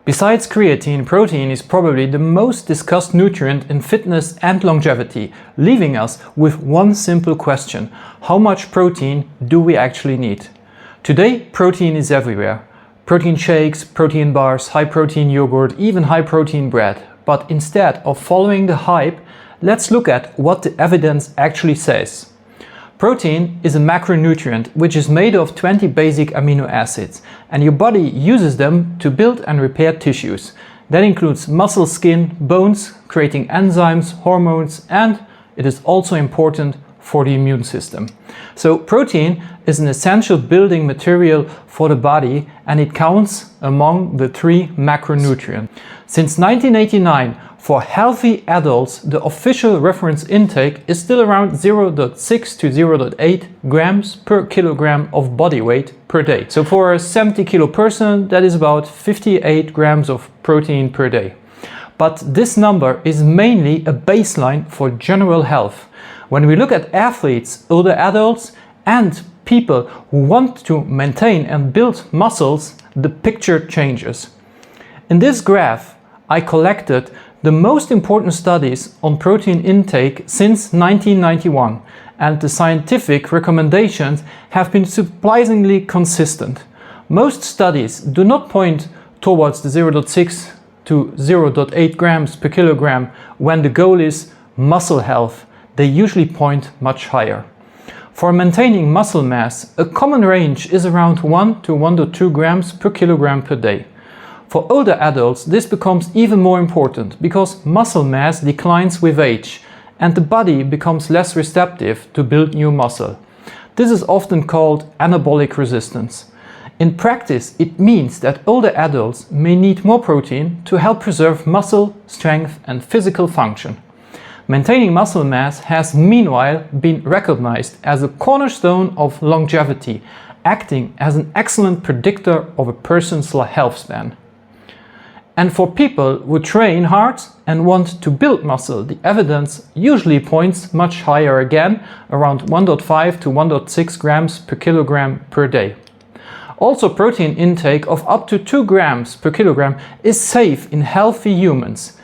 Besides creatine, protein is probably the most discussed nutrient in fitness and longevity, leaving us with one simple question: how much protein do we actually need? Today, protein is everywhere. Protein shakes, protein bars, high protein yogurt, even high protein bread. But instead of following the hype, let's look at what the evidence actually says. Protein is a macronutrient which is made of 20 basic amino acids, and your body uses them to build and repair tissues. That includes muscle, skin, bones, creating enzymes, hormones, and it is also important for the immune system. So protein is an essential building material for the body, and it counts among the 3 macronutrients. Since 1989, for healthy adults, the official reference intake is still around 0.6 to 0.8 grams per kilogram of body weight per day. So for a 70 kilo person, that is about 58 grams of protein per day. But this number is mainly a baseline for general health. When we look at athletes, older adults, and people who want to maintain and build muscles, the picture changes. In this graph, I collected the most important studies on protein intake since 1991, and the scientific recommendations have been surprisingly consistent. Most studies do not point towards the 0.6 to 0.8 grams per kilogram when the goal is muscle health. They usually point much higher. For maintaining muscle mass, a common range is around 1 to 1.2 grams per kilogram per day. For older adults, this becomes even more important because muscle mass declines with age and the body becomes less receptive to build new muscle. This is often called anabolic resistance. In practice, it means that older adults may need more protein to help preserve muscle, strength, and physical function. Maintaining muscle mass has meanwhile been recognized as a cornerstone of longevity, acting as an excellent predictor of a person's health span. And for people who train hard and want to build muscle, the evidence usually points much higher again, around 1.5 to 1.6 grams per kilogram per day. Also, protein intake of up to 2 grams per kilogram is safe in healthy humans.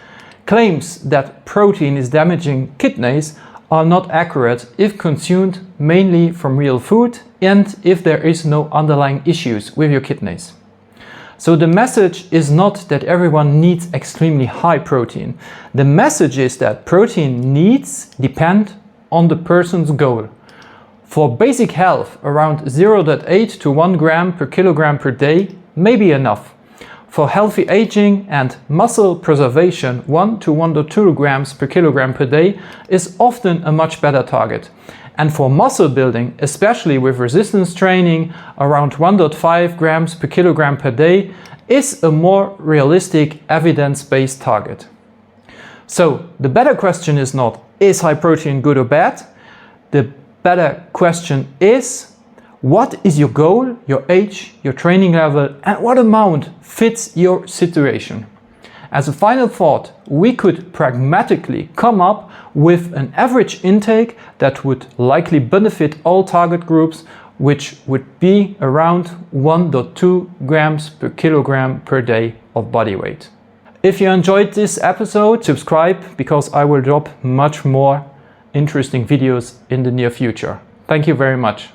Claims that protein is damaging kidneys are not accurate if consumed mainly from real food and if there is no underlying issues with your kidneys. So the message is not that everyone needs extremely high protein. The message is that protein needs depend on the person's goal. For basic health, around 0.8 to 1 gram per kilogram per day may be enough. For healthy aging and muscle preservation, 1 to 1.2 grams per kilogram per day is often a much better target. And for muscle building, especially with resistance training, around 1.5 grams per kilogram per day is a more realistic evidence-based target. So the better question is not, is high protein good or bad? The better question is, what is your goal, your age, your training level, and what amount fits your situation? As a final thought, we could pragmatically come up with an average intake that would likely benefit all target groups, which would be around 1.2 grams per kilogram per day of body weight. If you enjoyed this episode, subscribe because I will drop much more interesting videos in the near future. Thank you very much.